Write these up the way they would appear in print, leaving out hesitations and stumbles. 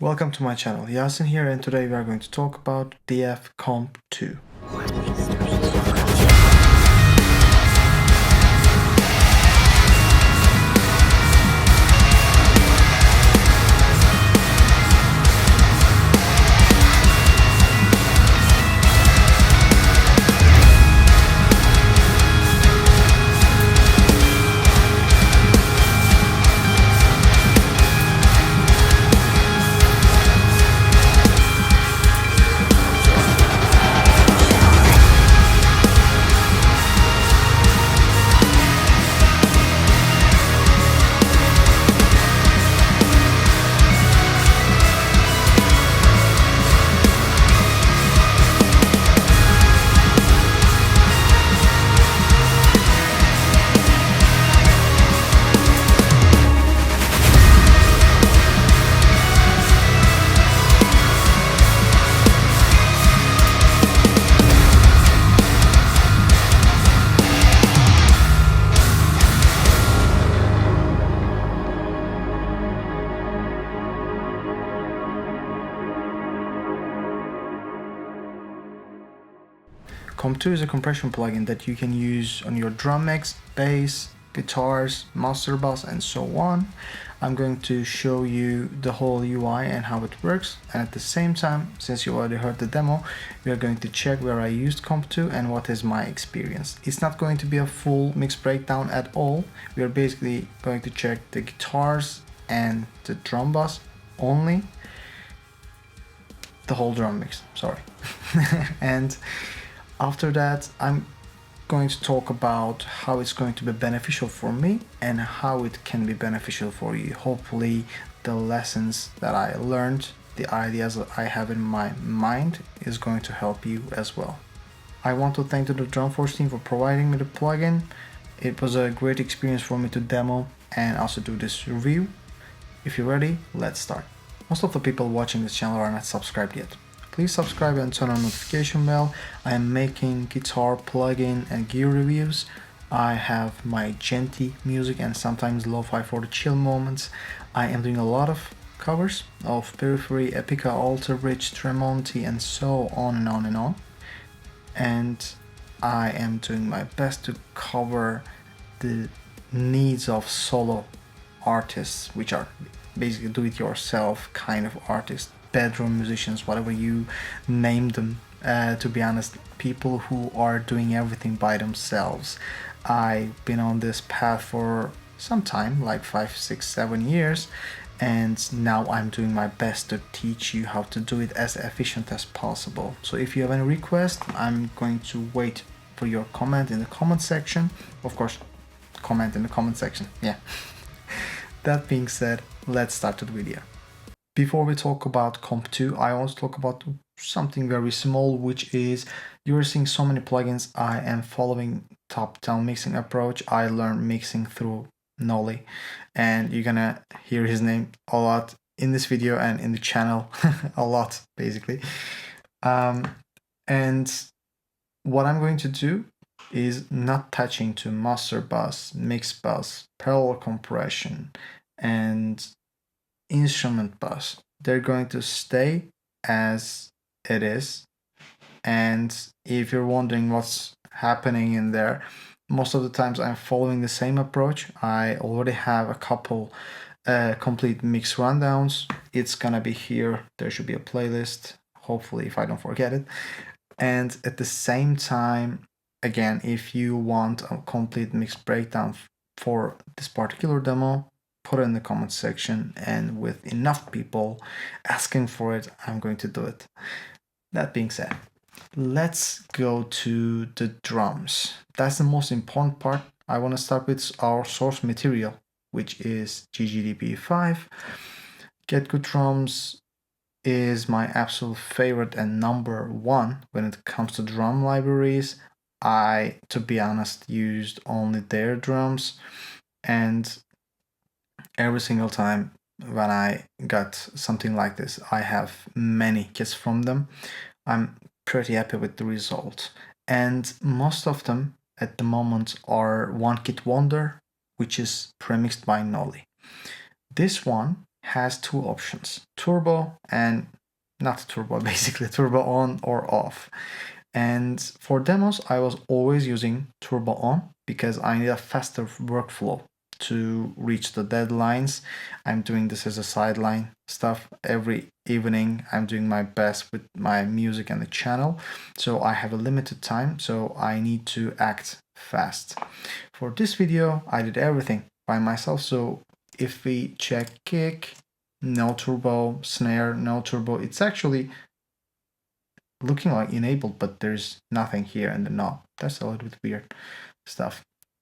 Welcome to my channel, Yasin here, and today we are going to talk about DF Comp 2. Comp 2 is a compression plugin that you can use on your drum mix, bass, guitars, master bass, and so on. I'm going to show you the whole UI and how it works, and at the same time, since you already heard the demo, we are going to check where I used Comp 2 and what is my experience. It's not going to be a full mix breakdown at all. We are basically going to check the guitars and the drum bass only, the whole drum mix, sorry. And after that, I'm going to talk about how it's going to be beneficial for me and how it can be beneficial for you. Hopefully the lessons that I learned, the ideas that I have in my mind is going to help you as well. I want to thank the drumforge team for providing me the plugin. It was a great experience for me to demo and also do this review. If you're ready, let's start. Most of the people watching this channel are not subscribed yet. Please subscribe and turn on notification bell. I am making guitar, plugin and gear reviews. I have my genty music and sometimes lo-fi for the chill moments. I am doing a lot of covers of Periphery, Epica, Alter Bridge, Tremonti and so on and on and on. And I am doing my best to cover the needs of solo artists, which are basically do-it-yourself kind of artists. Bedroom musicians, whatever you name them, to be honest, people who are doing everything by themselves. I've been on this path for some time, like 5, 6, 7 years, and now I'm doing my best to teach you how to do it as efficient as possible. So if you have any request, I'm going to wait for your comment in the comment section. Of course, comment in the comment section, yeah. That being said, let's start the video. Before we talk about Comp 2, I want to talk about something very small, which is you're seeing so many plugins. I am following top-down mixing approach. I learned mixing through Nolly, and you're gonna hear his name a lot in this video and in the channel, a lot basically. And what I'm going to do is not touching to master bus, mix bus, parallel compression, and instrument bus. They're going to stay as it is, and if you're wondering what's happening in there, most of the times I'm following the same approach. I already have a couple complete mix rundowns. It's gonna be here. There should be a playlist, hopefully, if I don't forget it. And at the same time, again, if you want a complete mix breakdown for this particular demo, put it in the comment section, and with enough people asking for it, I'm going to do it. That being said, let's go to the drums. That's the most important part. I want to start with our source material, which is GGDP5. Get Good Drums is my absolute favorite and number one when it comes to drum libraries. I, to be honest, used only their drums, and every single time when I got something like this, I have many kits from them. I'm pretty happy with the result, and most of them at the moment are one kit wonder, which is premixed by Nolly. This one has two options, turbo and not turbo, basically turbo on or off. And for demos, I was always using turbo on because I need a faster workflow to reach the deadlines. I'm doing this as a sideline stuff every evening. I'm doing my best with my music and the channel. So I have a limited time, so I need to act fast. For this video, I did everything by myself. So if we check kick, no turbo, snare, no turbo, it's actually looking like enabled, but there's nothing here in the knob. That's a little bit weird stuff.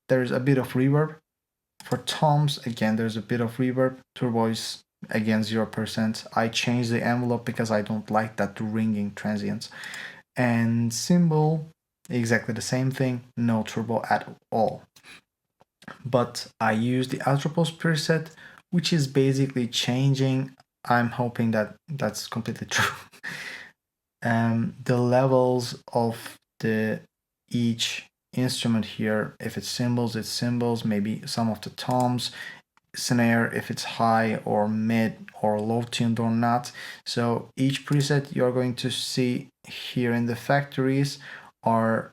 There's a bit of reverb. For toms, again, there's a bit of reverb. Turbo is again 0%. I changed the envelope because I don't like that ringing transients. And cymbal, exactly the same thing, no turbo at all. But I use the Atropos preset, which is basically changing. I'm hoping that that's completely true. The levels of each instrument here. If it's cymbals, maybe some of the toms, snare if it's high or mid or low tuned or not. So each preset you're going to see here in the factories are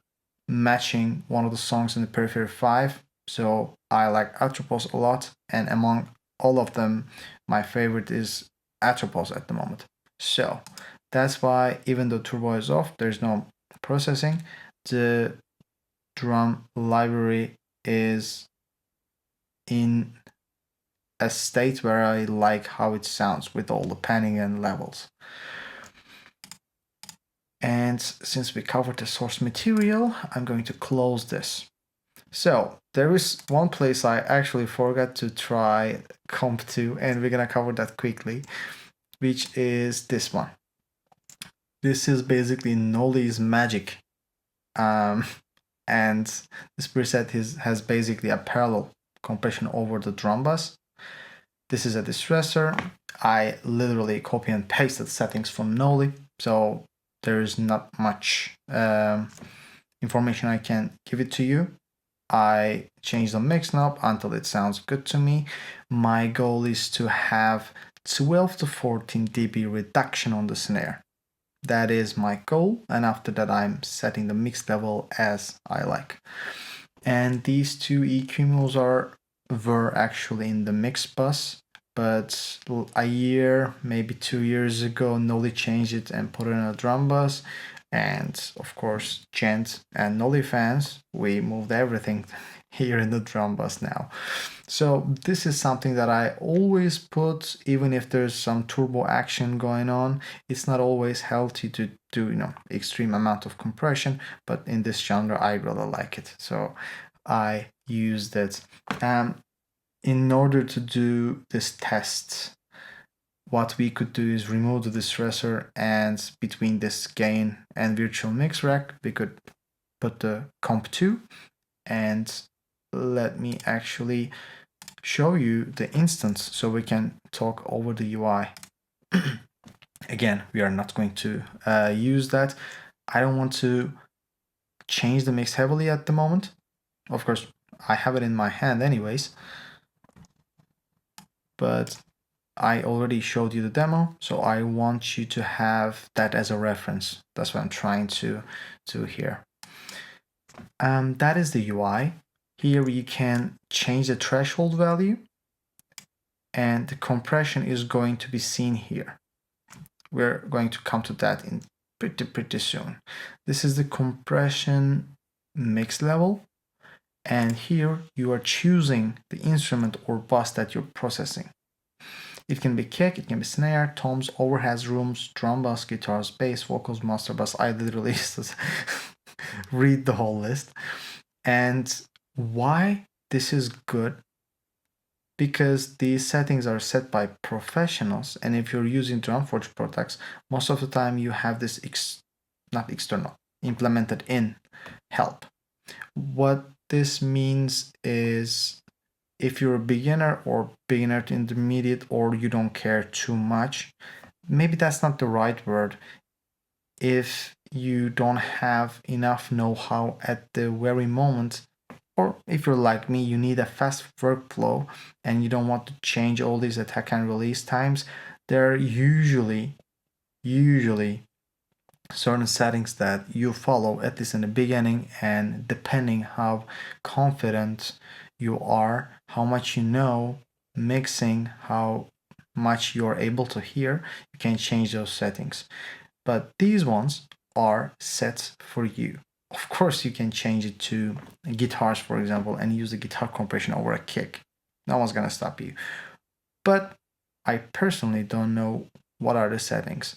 matching one of the songs in the Periphery 5. So I like Atropos a lot, and among all of them, my favorite is Atropos at the moment. So that's why even though turbo is off, there's no processing. The drum library is in a state where I like how it sounds with all the panning and levels. And since we covered the source material, I'm going to close this. So there is one place I actually forgot to try comp to, and we're gonna cover that quickly, which is this one. This is basically Nolly's magic. And this preset has basically a parallel compression over the drum bus. This is a distressor. I literally copy and pasted settings from Nolly, so there's not much information I can give it to you. I changed the mix knob until it sounds good to me. My goal is to have 12 to 14 dB reduction on the snare. That is my goal, and after that I'm setting the mix level as I like. And these two EQ moves were actually in the mix bus, but a year, maybe 2 years ago, Nolly changed it and put it in a drum bus. And of course, Gent and Nolly fans, we moved everything here in the drum bus now. So this is something that I always put, even if there's some turbo action going on. It's not always healthy to do, extreme amount of compression, but in this genre, I really like it. So I used it. In order to do this test, what we could do is remove the distressor, and between this gain and virtual mix rack, we could put the comp 2. And let me actually show you the instance so we can talk over the UI. Again, we are not going to use that. I don't want to change the mix heavily at the moment. Of course, I have it in my hand anyways, but I already showed you the demo, so I want you to have that as a reference. That's what I'm trying to do here. That is the UI. Here you can change the threshold value, and the compression is going to be seen here. We're going to come to that in pretty soon. This is the compression mix level, and here you are choosing the instrument or bus that you're processing. It can be kick, it can be snare, toms, overheads, rooms, drum bus, guitars, bass, vocals, master bus. I literally just read the whole list. And why this is good? Because these settings are set by professionals, and if you're using drumforge products, most of the time you have this not external, implemented in help. What this means is, if you're a beginner or beginner to intermediate, or you don't care too much, maybe that's not the right word. If you don't have enough know-how at the very moment, or if you're like me, you need a fast workflow and you don't want to change all these attack and release times, there are usually certain settings that you follow, at least in the beginning, and depending how confident you are, how much you know mixing, how much you're able to hear, you can change those settings. But these ones are set for you. Of course, you can change it to guitars, for example, and use the guitar compression over a kick. No one's gonna stop you. But I personally don't know what are the settings,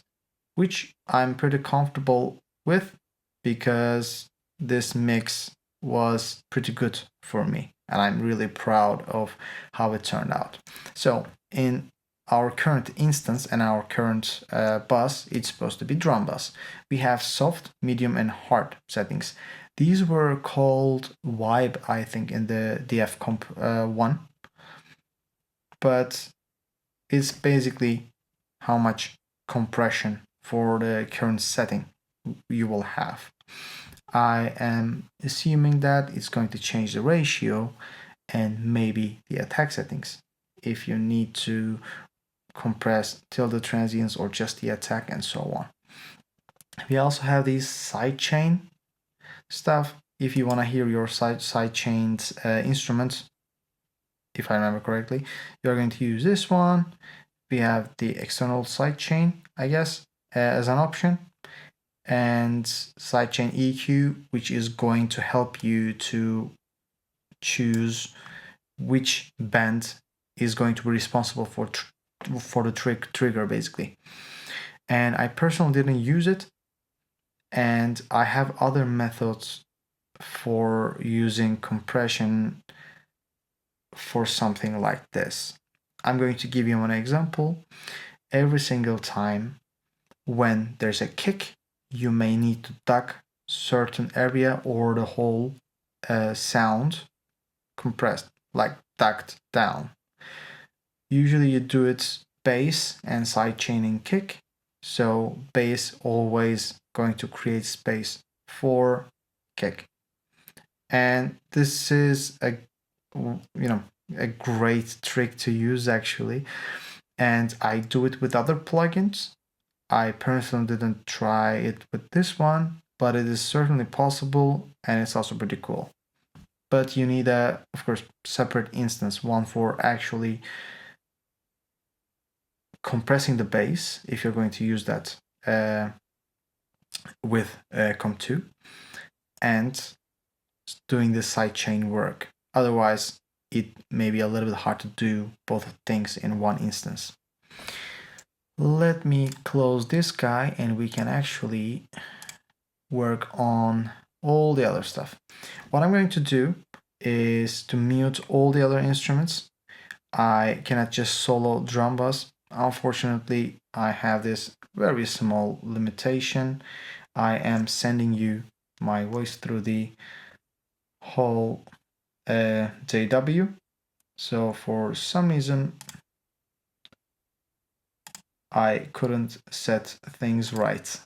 which I'm pretty comfortable with because this mix was pretty good for me and I'm really proud of how it turned out. So in our current instance and our current bus, it's supposed to be drum bus. We have soft, medium, and hard settings. These were called vibe, I think, in the DF Comp 1, but it's basically how much compression for the current setting you will have. I am assuming that it's going to change the ratio and maybe the attack settings if you need to compress tilde transients or just the attack and so on. We also have these sidechain stuff. If you want to hear your sidechained instruments, if I remember correctly, you're going to use this one. We have the external sidechain, I guess, as an option, and sidechain EQ, which is going to help you to choose which band is going to be responsible for the trigger, basically. And I personally didn't use it, and I have other methods for using compression for something like this. I'm going to give you an example. Every single time when there's a kick, you may need to duck certain area or the whole sound compressed, like ducked down. Usually you do it bass and sidechaining kick, so bass always going to create space for kick. And this is a great trick to use actually, and I do it with other plugins. I personally didn't try it with this one, but it is certainly possible and it's also pretty cool. But you need a, of course, separate instance, one for actually compressing the bass if you're going to use that with Comp 2, and doing the sidechain work. Otherwise, it may be a little bit hard to do both things in one instance. Let me close this guy and we can actually work on all the other stuff. What I'm going to do is to mute all the other instruments. I cannot just solo drum bass. Unfortunately, I have this very small limitation. I am sending you my voice through the whole JW. So for some reason, I couldn't set things right,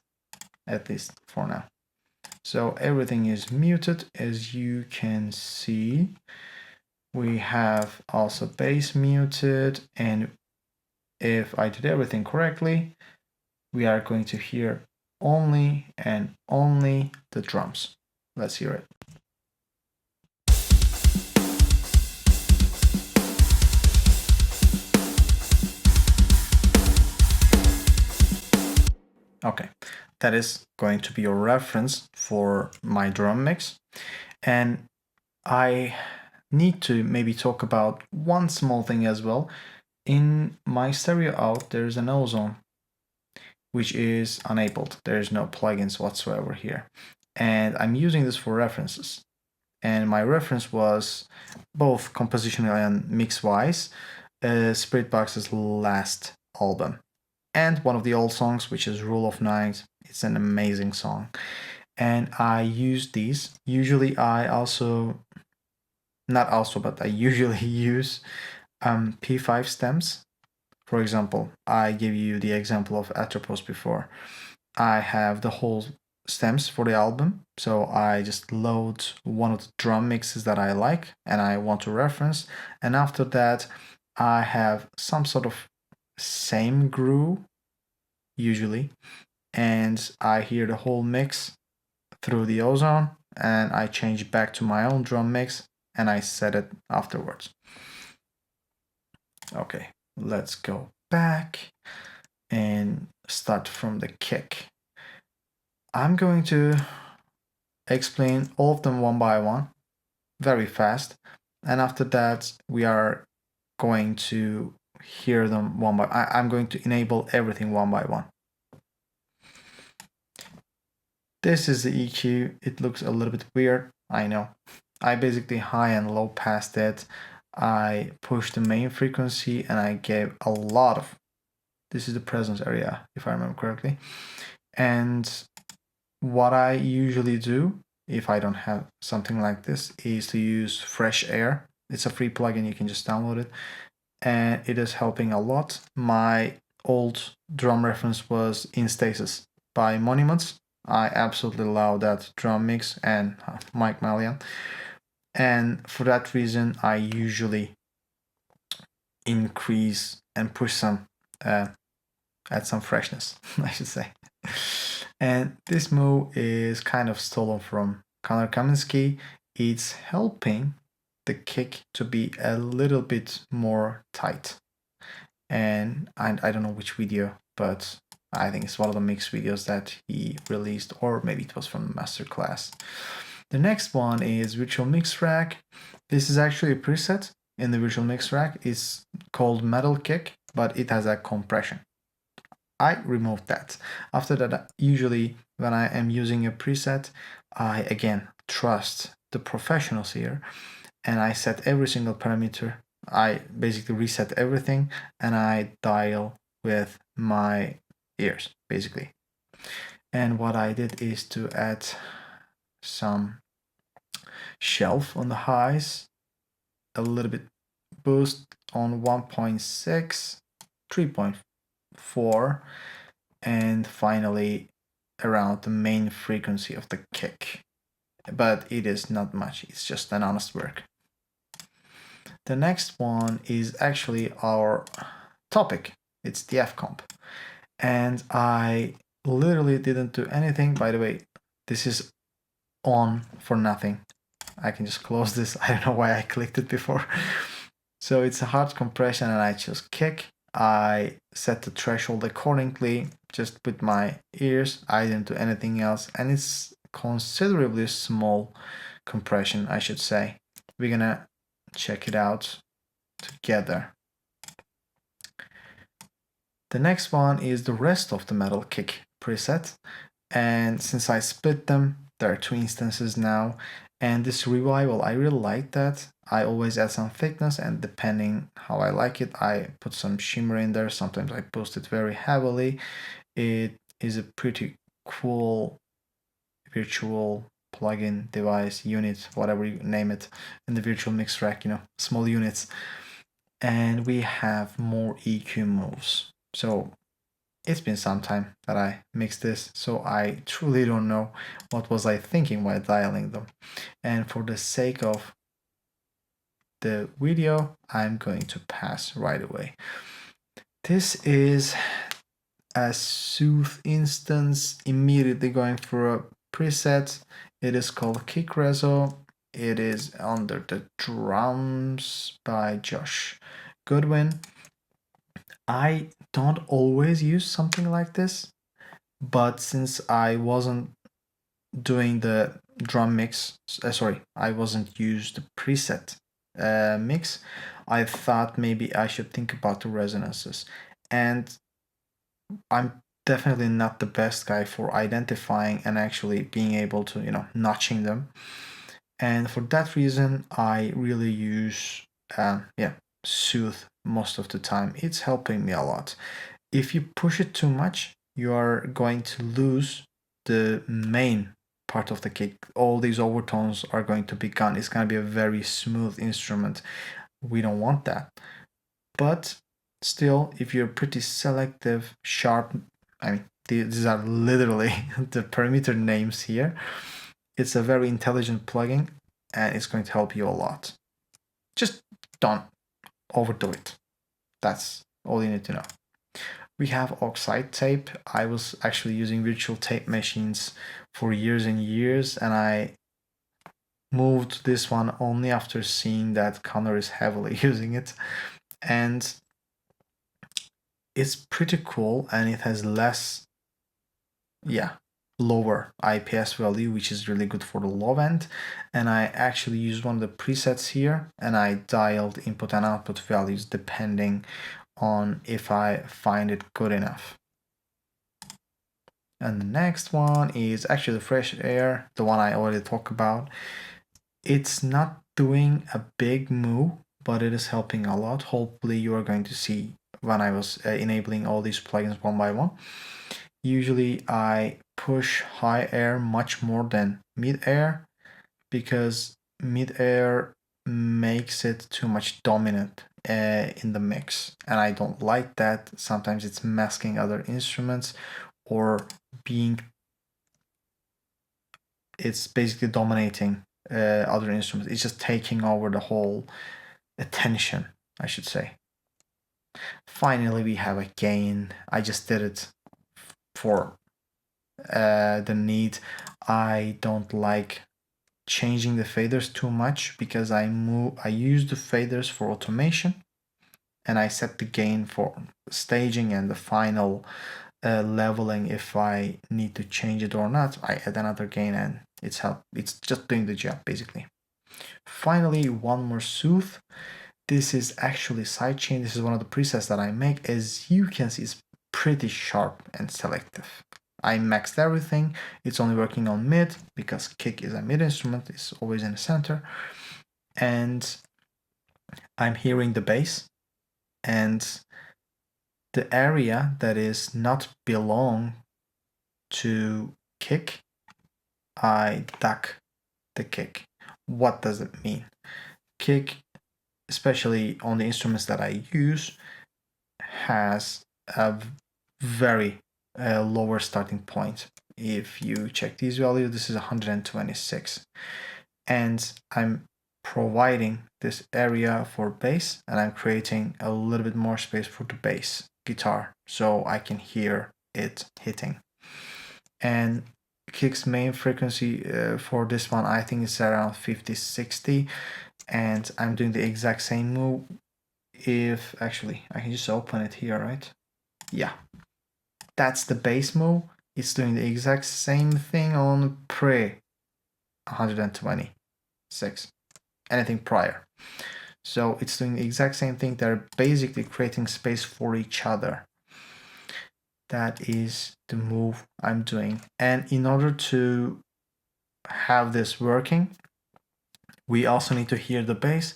at least for now. So everything is muted, as you can see. We have also bass muted, and if I did everything correctly, we are going to hear only and only the drums. Let's hear it. Okay, that is going to be your reference for my drum mix. And I need to maybe talk about one small thing as well. In my stereo out, there's an ozone, which is enabled. There's no plugins whatsoever here. And I'm using this for references. And my reference was both compositional and mix-wise, Spiritbox's last album. And one of the old songs, which is Rule of Night. It's an amazing song. And I use these. Usually I also, not also, but I usually use P5 stems. For example, I gave you the example of Atropos before. I have the whole stems for the album. So I just load one of the drum mixes that I like and I want to reference. And after that, I have some sort of same groove usually, and I hear the whole mix through the ozone, and I change back to my own drum mix and I set it afterwards. Okay, let's go back and start from the kick. I'm going to explain all of them one by one, very fast, and after that we are going to hear them one by. I'm going to enable everything one by one. This is the EQ. It looks a little bit weird, I know. I basically high and low passed it. I pushed the main frequency and I gave a lot of, this is the presence area, if I remember correctly. And what I usually do, if I don't have something like this, is to use Fresh Air. It's a free plugin, you can just download it. And it is helping a lot. My old drum reference was In Stasis by Monuments. I absolutely love that drum mix and Mike Malian. And for that reason, I usually increase and push some, add some freshness, I should say. And this move is kind of stolen from Conor Kaminsky. It's helping the kick to be a little bit more tight. And I don't know which video, but I think it's one of the mix videos that he released, or maybe it was from the masterclass. The next one is Virtual Mix Rack. This is actually a preset in the Virtual Mix Rack. It's called Metal Kick, but it has a compression. I removed that. After that, usually when I am using a preset, I again trust the professionals here, and I set every single parameter. I basically reset everything and I dial with my ears, basically. And what I did is to add some shelf on the highs, a little bit boost on 1.6, 3.4, and finally around the main frequency of the kick. But it is not much, it's just an honest work. The next one is actually our topic. It's the F-comp. And I literally didn't do anything. By the way, this is on for nothing. I can just close this. I don't know why I clicked it before. So it's a hard compression and I choose kick. I set the threshold accordingly, just with my ears. I didn't do anything else. And it's considerably small compression, I should say. We're gonna check it out together. The next one is the rest of the metal kick preset, and since I split them, there are two instances now. And this revival, I really like that. I always add some thickness, and depending how I like it, I put some shimmer in there. Sometimes I boost it very heavily. It is a pretty cool virtual plugin, device, unit, whatever you name it, in the virtual mix rack, you know, small units. And we have more EQ moves. So it's been some time that I mixed this, so I truly don't know what was I thinking while dialing them. And for the sake of the video, I'm going to pass right away. This is a Soothe instance, immediately going for a preset. It is called Kick Reso. It is under the drums by Josh Goodwin. I don't always use something like this, but since I wasn't doing the drum mix, I wasn't use the preset mix, I thought maybe I should think about the resonances. And I'm definitely not the best guy for identifying and actually being able to, you know, notching them. And for that reason, I really use, Soothe most of the time. It's helping me a lot. If you push it too much, you are going to lose the main part of the kick. All these overtones are going to be gone. It's going to be a very smooth instrument. We don't want that. But still, if you're pretty selective, sharp, These are literally the parameter names here. It's a very intelligent plugin, and it's going to help you a lot. Just don't overdo it. That's all you need to know. We have oxide tape. I was actually using virtual tape machines for years and years, and I moved this one only after seeing that Connor is heavily using it. And it's pretty cool, and it has lower IPS value, which is really good for the low end. And I actually used one of the presets here, and I dialed input and output values depending on if I find it good enough. And the next one is actually the fresh air, the one I already talked about. It's not doing a big move, but it is helping a lot. Hopefully you are going to see when I was enabling all these plugins one by one. Usually I push high air much more than mid air because mid air makes it too much dominant in the mix, and I don't like that. Sometimes it's masking other instruments or it's basically dominating other instruments. It's just taking over the whole attention, I should say. Finally, we have a gain. I just did it for the need. I don't like changing the faders too much because I use the faders for automation, and I set the gain for staging and the final leveling. If I need to change it or not, I add another gain, and it's just doing the job basically. Finally, one more soothe. This is actually sidechain. This is one of the presets that I make. As you can see, it's pretty sharp and selective. I maxed everything. It's only working on mid because kick is a mid instrument. It's always in the center. And I'm hearing the bass, and the area that is not belong to kick, I duck the kick. What does it mean? Kick, especially on the instruments that I use, has a very lower starting point. If you check these values, this is 126, and I'm providing this area for bass, and I'm creating a little bit more space for the bass guitar so I can hear it hitting. And kick's main frequency for this one, I think it's around 50-60, and I'm doing the exact same move. If actually I can just open it here, right? Yeah, that's the bass move. It's doing the exact same thing on pre 126, anything prior. So it's doing the exact same thing. They're basically creating space for each other. That is the move I'm doing. And in order to have this working, we also need to hear the bass.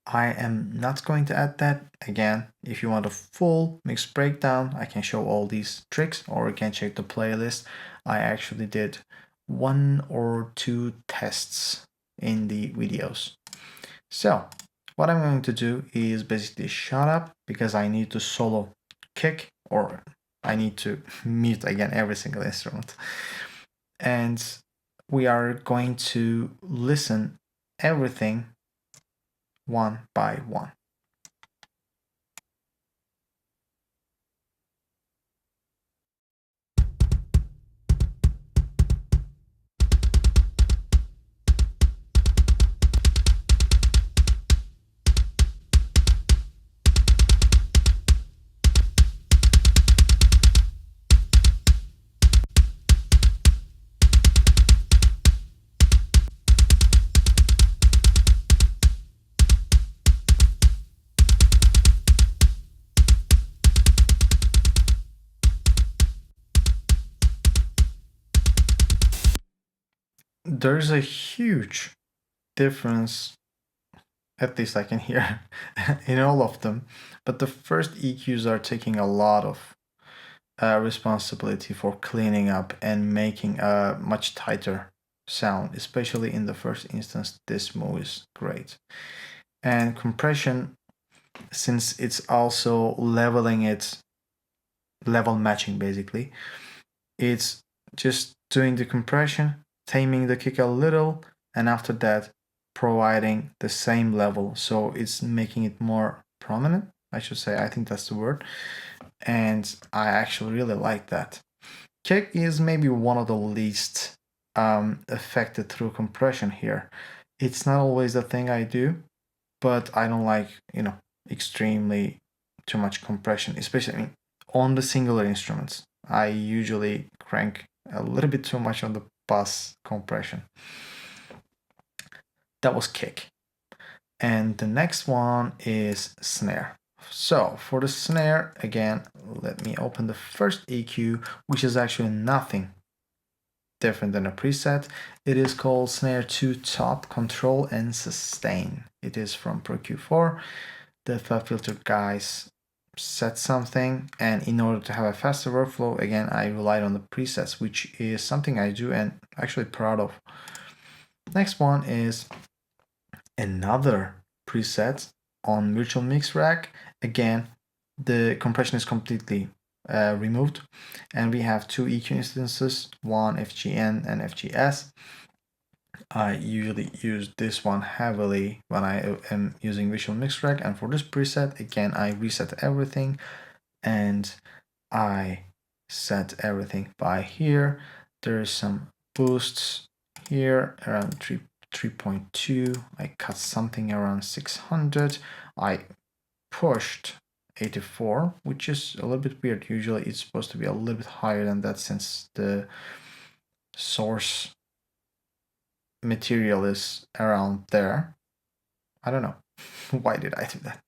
I am not going to add that. Again, if you want a full mix breakdown, I can show all these tricks, or you can check the playlist. I actually did 1 or 2 tests in the videos. So what I'm going to do is basically shut up because I need to solo kick, or I need to mute again every single instrument. And we are going to listen everything one by one. There's a huge difference, at least I can hear, in all of them. But the first EQs are taking a lot of responsibility for cleaning up and making a much tighter sound, especially in the first instance. This move is great. And compression, since it's also level matching basically, it's just doing the compression, taming the kick a little, and after that providing the same level, so it's making it more prominent, I should say. I think that's the word, and I actually really like that. Kick is maybe one of the least affected through compression here. It's not always the thing I do, but I don't like, extremely too much compression, especially on the singular instruments. I usually crank a little bit too much on the bass compression. That was kick. And the next one is snare. So for the snare, again, let me open the first EQ, which is actually nothing different than a preset. It is called Snare 2 Top Control and Sustain. It is from Pro Q4. The FL Filter guys set something, and in order to have a faster workflow, again, I relied on the presets, which is something I do and actually proud of. Next one is another preset on Virtual Mix Rack. Again, the compression is completely removed, and we have two EQ instances, one FGN and FGS. I usually use this one heavily when I am using Visual Mix Rack, and for this preset, again, I reset everything and I set everything by here. There is some boosts here around 3.2. I cut something around 600. I pushed 84, which is a little bit weird. Usually it's supposed to be a little bit higher than that since the source material is around there. I don't know. Why did I do that?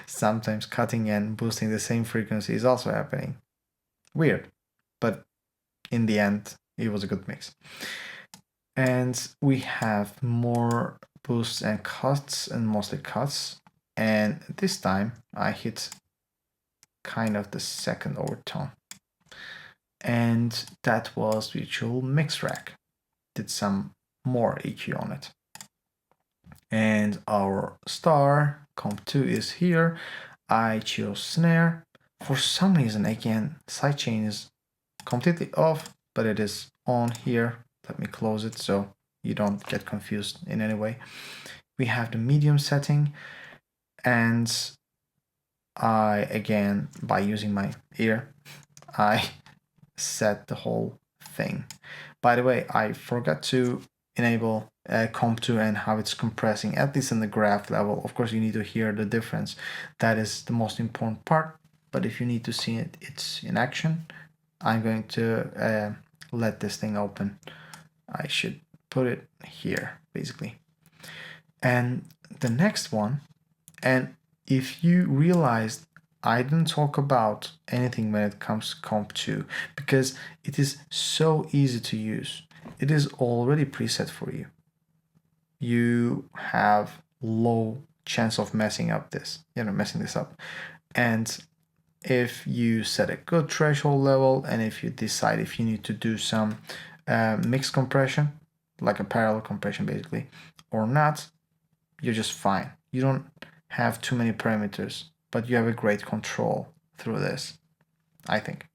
Sometimes cutting and boosting the same frequency is also happening. Weird, but in the end, it was a good mix. And we have more boosts and cuts, and mostly cuts. And this time I hit kind of the second overtone. And that was Virtual Mix Rack. Did some more EQ on it. And our star comp 2 is here. I chose snare. For some reason, again, sidechain is completely off, but it is on here. Let me close it so you don't get confused in any way. We have the medium setting, and I, again, by using my ear, I set the whole thing. By the way, I forgot to enable comp 2 and how it's compressing, at least in the graph level. Of course, you need to hear the difference. That is the most important part. But if you need to see it's in action, I'm going to let this thing open. I should put it here, basically. And the next one, and if you realized I didn't talk about anything when it comes to comp 2, because it is so easy to use. It is already preset for you. You have low chance of messing this up. And if you set a good threshold level, and if you decide if you need to do some mixed compression, like a parallel compression basically, or not, you're just fine. You don't have too many parameters, but you have a great control through this, I think.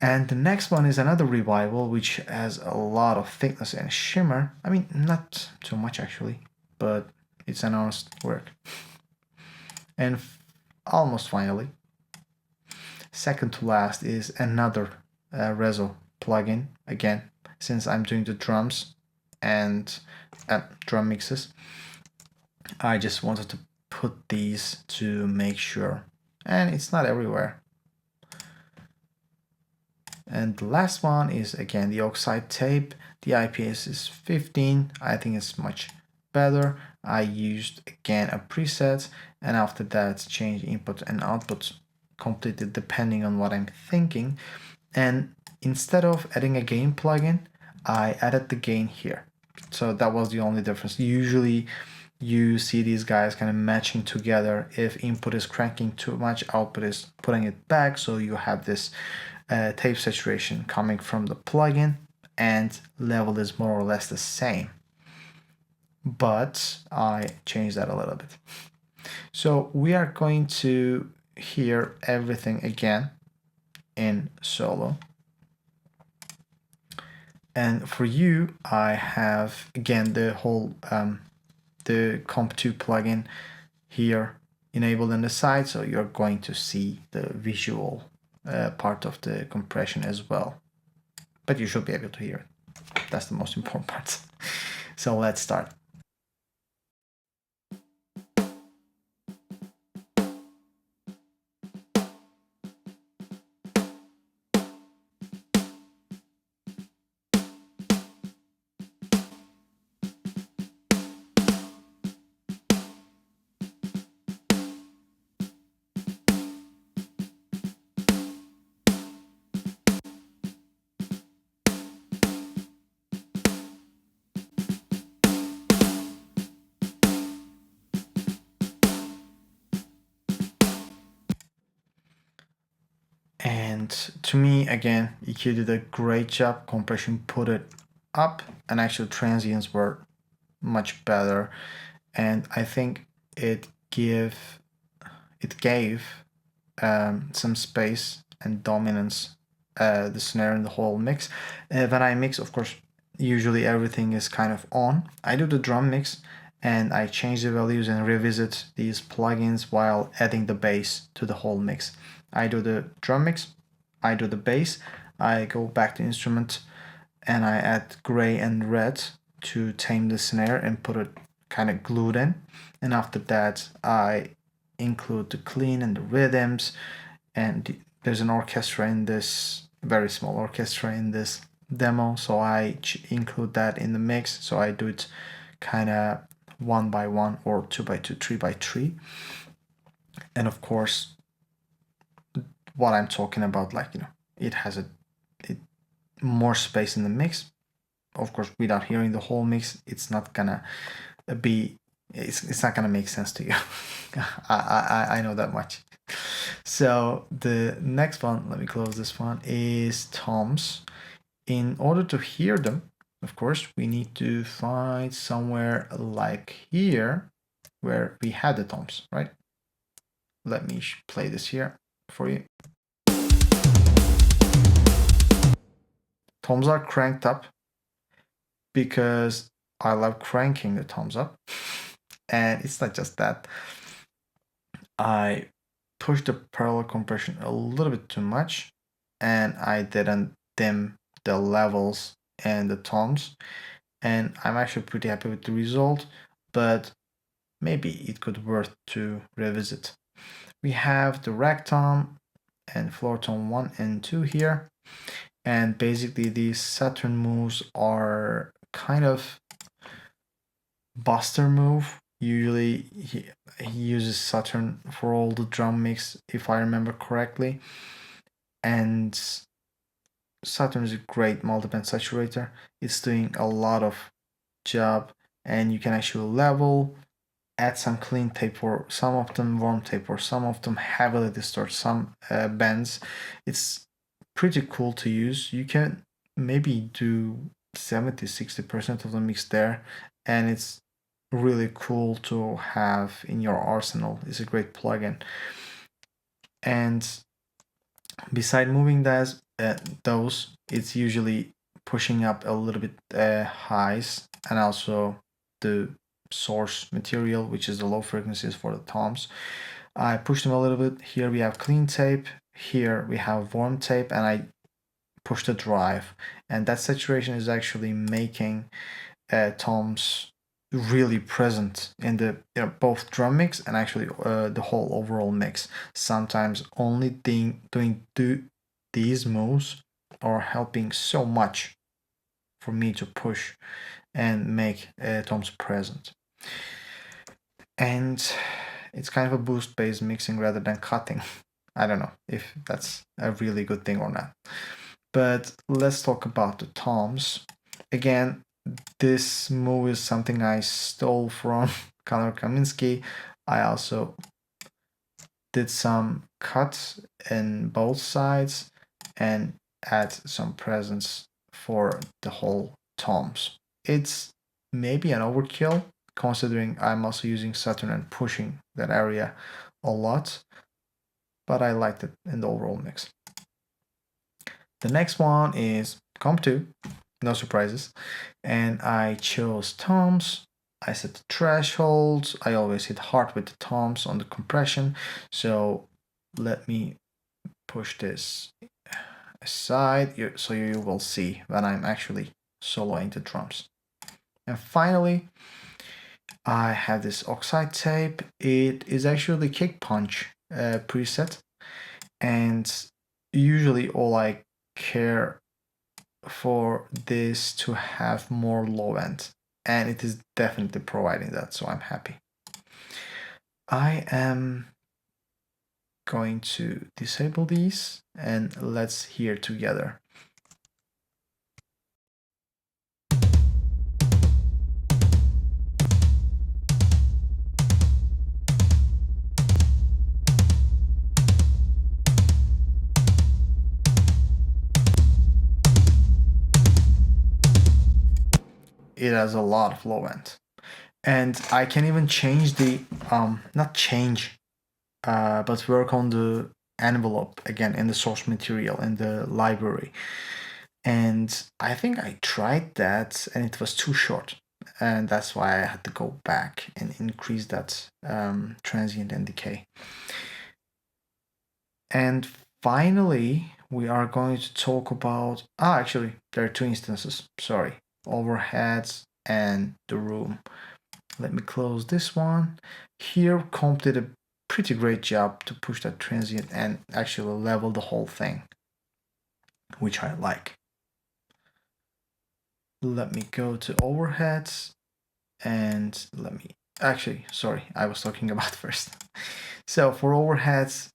And the next one is another revival, which has a lot of thickness and shimmer. I mean, not too much actually, but it's an honest work. And almost finally, second to last is another Rezo plugin. Again, since I'm doing the drums and drum mixes, I just wanted to put these to make sure. And it's not everywhere. And the last one is, again, the oxide tape. The IPS is 15. I think it's much better. I used, again, a preset, and after that change input and output completely depending on what I'm thinking. And instead of adding a gain plugin, I added the gain here. So that was the only difference. Usually you see these guys kind of matching together. If input is cranking too much, output is putting it back. So you have this tape saturation coming from the plugin, and level is more or less the same. But I changed that a little bit. So we are going to hear everything again in solo. And for you, I have again the whole the Comp 2 plugin here enabled on the side, so you're going to see the visual part of the compression as well. But you should be able to hear it. That's the most important part. So let's start. And to me, again, EQ did a great job. Compression put it up, and actual transients were much better. And I think it gave some space and dominance the snare in the whole mix. When I mix, of course, usually everything is kind of on. I do the drum mix and I change the values and revisit these plugins while adding the bass to the whole mix. I do the drum mix, I do the bass, I go back to instrument and I add gray and red to tame the snare and put it kind of glued in. And after that, I include the clean and the rhythms, and there's an orchestra in this, very small orchestra in this demo, so I include that in the mix. So I do it kind of 1 by 1 or 2 by 2, 3 by 3. And of course, what I'm talking about, like, you know, it has more space in the mix. Of course, without hearing the whole mix, it's not gonna be, it's not gonna make sense to you. I know that much. So the next one, let me close this one, is toms. In order to hear them, of course, we need to find somewhere like here where we had the toms, right? Let me play this here for you. Toms are cranked up because I love cranking the toms up. And it's not just that. I pushed the parallel compression a little bit too much, and I didn't dim the levels and the toms, and I'm actually pretty happy with the result, but maybe it could worth to revisit. We have the rack tom and floor tom 1 and 2 here, and basically these Saturn moves are kind of Buster move. Usually he uses Saturn for all the drum mix, if I remember correctly. And Saturn is a great multiband saturator. It's doing a lot of job, and you can actually level, add some clean tape for some of them, warm tape for some of them, heavily distort some bands. It's pretty cool to use. You can maybe do 70-60% of the mix there, and it's really cool to have in your arsenal. It's a great plugin. And beside moving those, it's usually pushing up a little bit highs, and also the source material, which is the low frequencies for the toms. I push them a little bit. Here we have clean tape, here we have warm tape, and I push the drive, and that saturation is actually making toms really present in the both drum mix and actually the whole overall mix. Sometimes only doing these moves are helping so much for me to push and make toms present. And it's kind of a boost based mixing rather than cutting. I don't know if that's a really good thing or not. But let's talk about the toms. Again, this move is something I stole from Conor Kaminsky. I also did some cuts in both sides and add some presence for the whole toms. It's maybe an overkill, considering I'm also using Saturn and pushing that area a lot, but I liked it in the overall mix. The next one is Comp 2. no surprises. And I chose toms. I set the thresholds. I always hit hard with the toms on the compression. So let me push this aside so you will see when I'm actually soloing the drums. And finally, I have this oxide tape. It is actually kick punch preset, and usually all I care for this to have more low end, and it is definitely providing that, so I'm happy. I am going to disable these and let's hear together. It has a lot of low end, and I can even change the not change but work on the envelope again in the source material in the library. And I think I tried that and it was too short, and that's why I had to go back and increase that transient and decay. And finally, we are going to talk about, actually, there are two instances, sorry, overheads and the room. Let me close this one. Here, Comp did a pretty great job to push that transient and actually level the whole thing, which I like. Let me go to overheads and let me, actually, sorry, I was talking about first. So for overheads,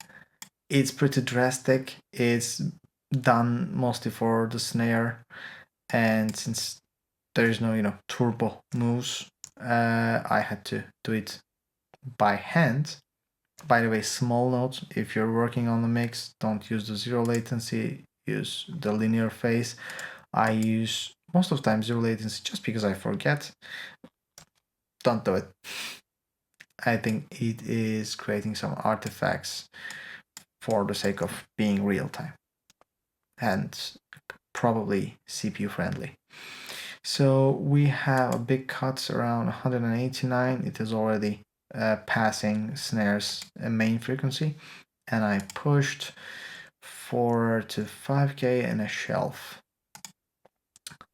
it's pretty drastic. It's done mostly for the snare, and since there is no turbo moves, I had to do it by hand. By the way, small note, if you're working on the mix, don't use the zero latency, use the linear phase. I use most of the time zero latency just because I forget. Don't do it. I think it is creating some artifacts for the sake of being real time and probably CPU friendly. So we have a big cut around 189. It is already passing Snare's main frequency, and I pushed 4 to 5K in a shelf.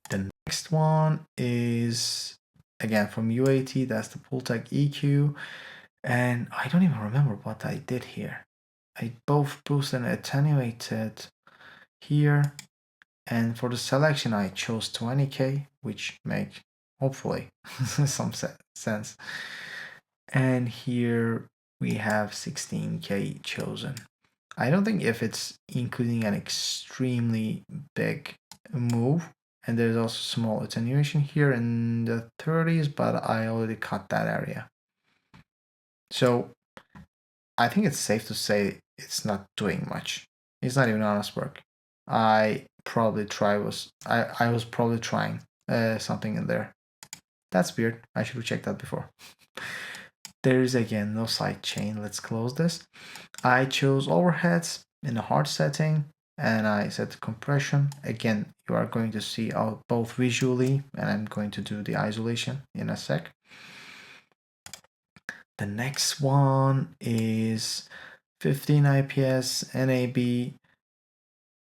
The next one is again from UAT, that's the Pultec EQ, and I don't even remember what I did here. I both boosted and attenuated here, and for the selection I chose 20K, which makes hopefully some sense. And here we have 16K chosen. I don't think if it's including an extremely big move, and there's also small attenuation here in the 30s, but I already cut that area. So I think it's safe to say it's not doing much. It's not even honest work. I was probably trying something in there. That's weird. I should have checked that before. There is again no side chain. Let's close this. I chose overheads in the hard setting and I set the compression. Again, you are going to see both visually, and I'm going to do the isolation in a sec. The next one is 15 IPS NAB.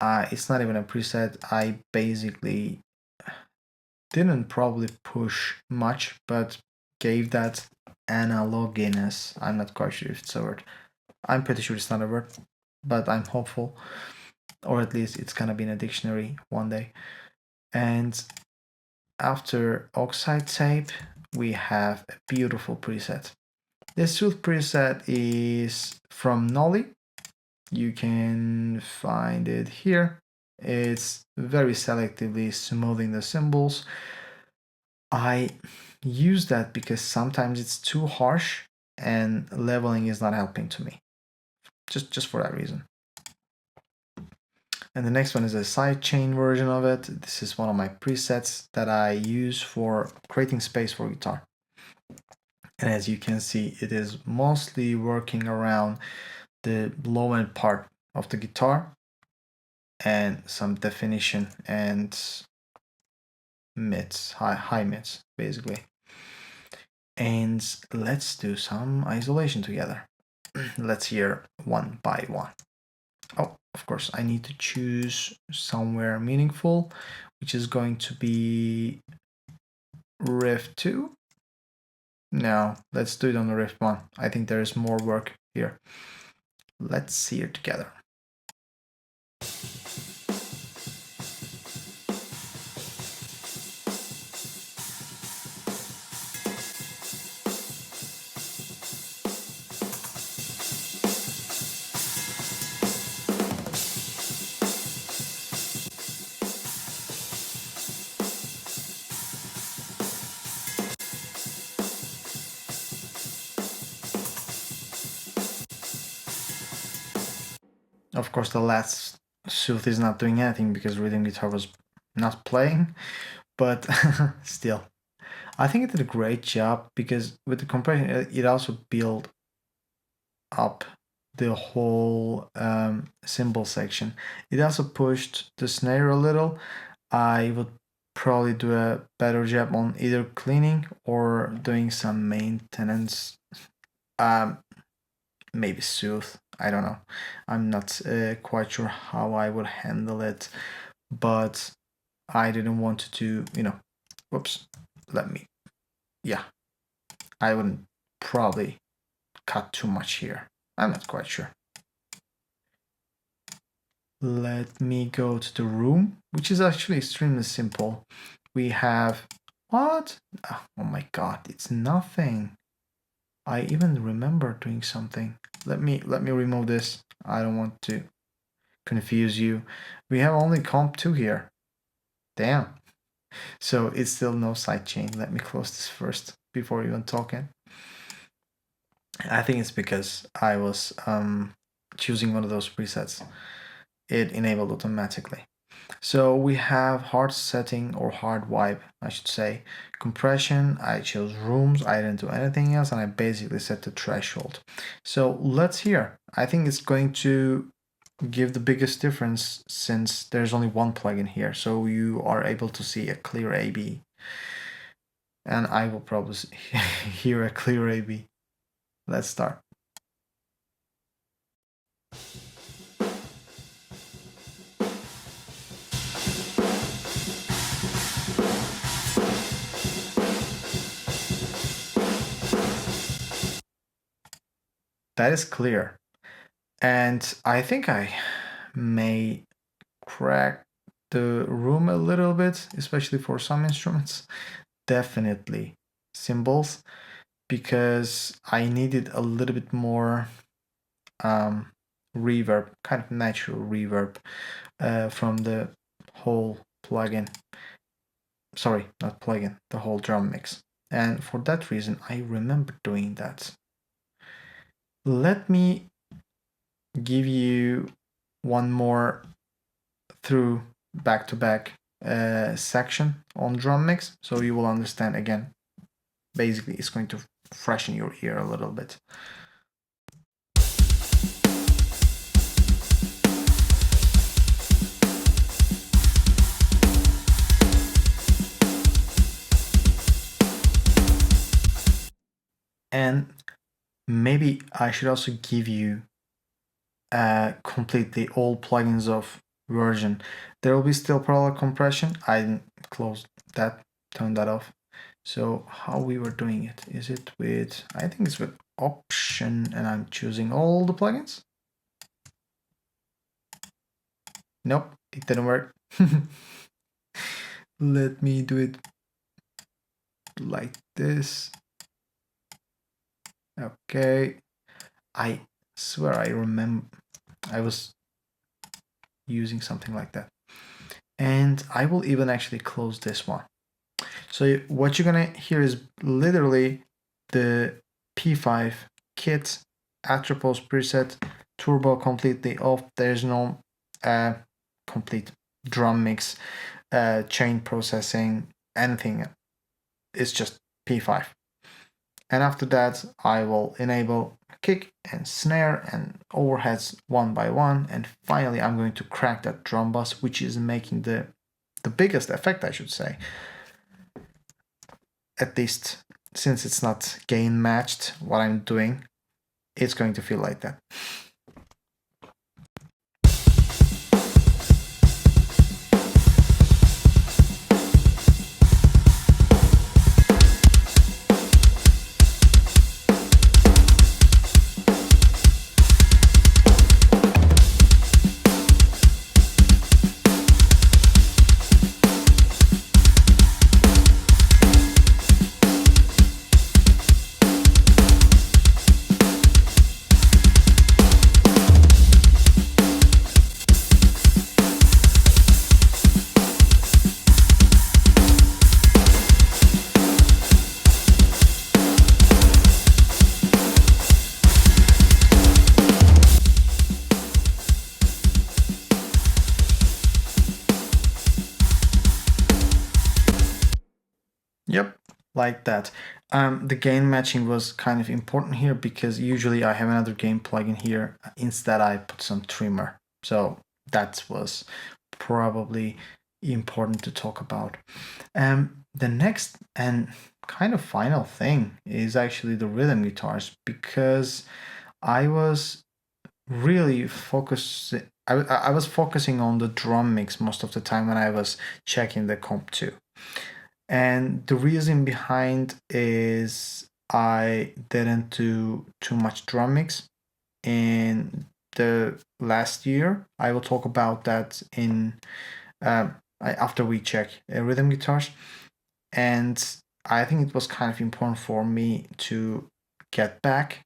It's not even a preset. I basically didn't probably push much, but gave that analoginess. I'm not quite sure if it's a word. I'm pretty sure it's not a word, but I'm hopeful, or at least it's gonna be in a dictionary one day. And after oxide tape, we have a beautiful preset. This Sooth preset is from Nolly. You can find it here. It's very selectively smoothing the cymbals. I use that because sometimes it's too harsh and leveling is not helping to me. Just for that reason. And the next one is a sidechain version of it. This is one of my presets that I use for creating space for guitar. And as you can see, it is mostly working around the low end part of the guitar and some definition and mids, high mids, basically. And let's do some isolation together. Let's hear one by one. Oh, of course, I need to choose somewhere meaningful, which is going to be riff 2. No, let's do it on the riff 1. I think there is more work here. Let's see it together. Of course, the last suit is not doing anything because rhythm guitar was not playing, but still. I think it did a great job because with the compression, it also built up the whole cymbal section. It also pushed the snare a little. I would probably do a better job on either cleaning or doing some maintenance. Maybe soothe. I don't know. I'm not quite sure how I would handle it, but I didn't want to do, whoops, yeah, I wouldn't probably cut too much here. I'm not quite sure. Let me go to the room, which is actually extremely simple. We have, what? Oh my god, it's nothing. I even remember doing something. Let me remove this. I don't want to confuse you. We have only comp 2 here. Damn. So it's still no sidechain. Let me close this first before even talking. I think it's because I was choosing one of those presets. It enabled automatically. So we have hard setting or hard vibe, I should say. Compression, I chose rooms, I didn't do anything else, and I basically set the threshold. So let's hear. I think it's going to give the biggest difference since there's only one plugin here, so you are able to see a clear AB. And I will probably hear a clear AB. Let's start. That is clear. And I think I may crack the room a little bit, especially for some instruments. Definitely cymbals, because I needed a little bit more reverb, kind of natural reverb from the whole plugin. Sorry, not plugin, the whole drum mix. And for that reason, I remember doing that. Let me give you one more through back-to-back section on drum mix, so you will understand again. Basically, it's going to freshen your ear a little bit. And maybe I should also give you completely all plugins of version. There will be still parallel compression. I didn't close that, turn that off. So how we were doing it, is it with, I think it's with option, and I'm choosing all the plugins. Nope, it didn't work. Let me do it like this. Okay, I swear I remember I was using something like that. And I will even actually close this one. So what you're gonna hear is literally the P5 kit, Atropos preset, turbo completely off. There's no complete drum mix, chain processing, anything. It's just P5. And after that, I will enable kick and snare and overheads one by one. And finally, I'm going to crack that drum bus, which is making the biggest effect, I should say. at least since it's not gain matched what I'm doing, it's going to feel like that. Yep, like that. The gain matching was kind of important here because usually I have another gain plugin here. Instead, I put some trimmer. So that was probably important to talk about. The next and kind of final thing is actually the rhythm guitars, because I was really focusing. I was focusing on the drum mix most of the time when I was checking the comp 2. And the reason behind is I didn't do too much drum mix in the last year. I will talk about that in after we check rhythm guitars. And I think it was kind of important for me to get back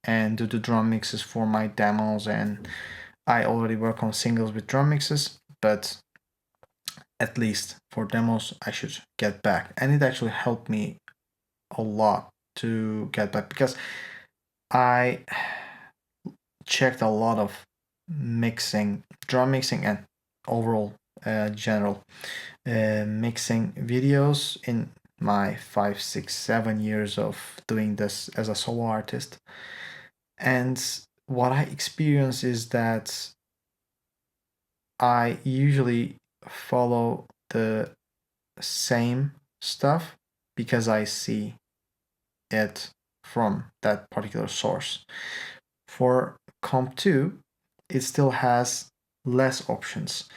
and do the drum mixes for my demos. And I already work on singles with drum mixes, but at least for demos I should get back. And it actually helped me a lot to get back, because I checked a lot of mixing, drum mixing, and overall general mixing videos in my 5, 6, 7 years of doing this as a solo artist. And what I experience is that I usually follow the same stuff because I see it from that particular source. For Comp 2, it still has less options,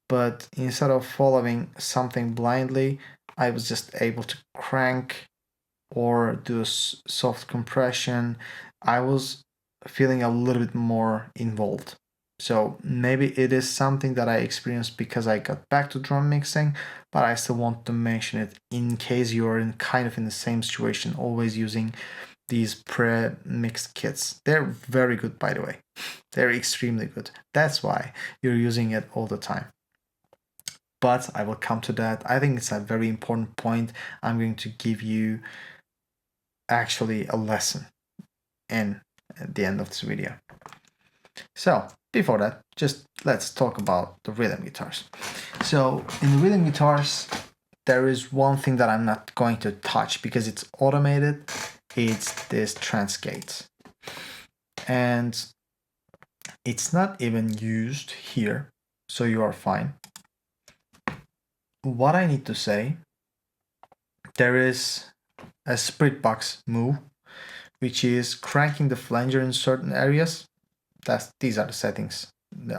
but instead of following something blindly, I was just able to crank or do a soft compression. I was feeling a little bit more involved. So maybe it is something that I experienced because I got back to drum mixing, but I still want to mention it in case you're in kind of in the same situation, always using these pre-mixed kits. They're very good, by the way. They're extremely good. That's why you're using it all the time. But I will come to that. I think it's a very important point. I'm going to give you actually a lesson in at the end of this video. So before that, just let's talk about the rhythm guitars. So in the rhythm guitars, there is one thing that I'm not going to touch because it's automated. It's this transgate. And it's not even used here, so you are fine. What I need to say, there is a Spiritbox move, which is cranking the flanger in certain areas. These are the settings.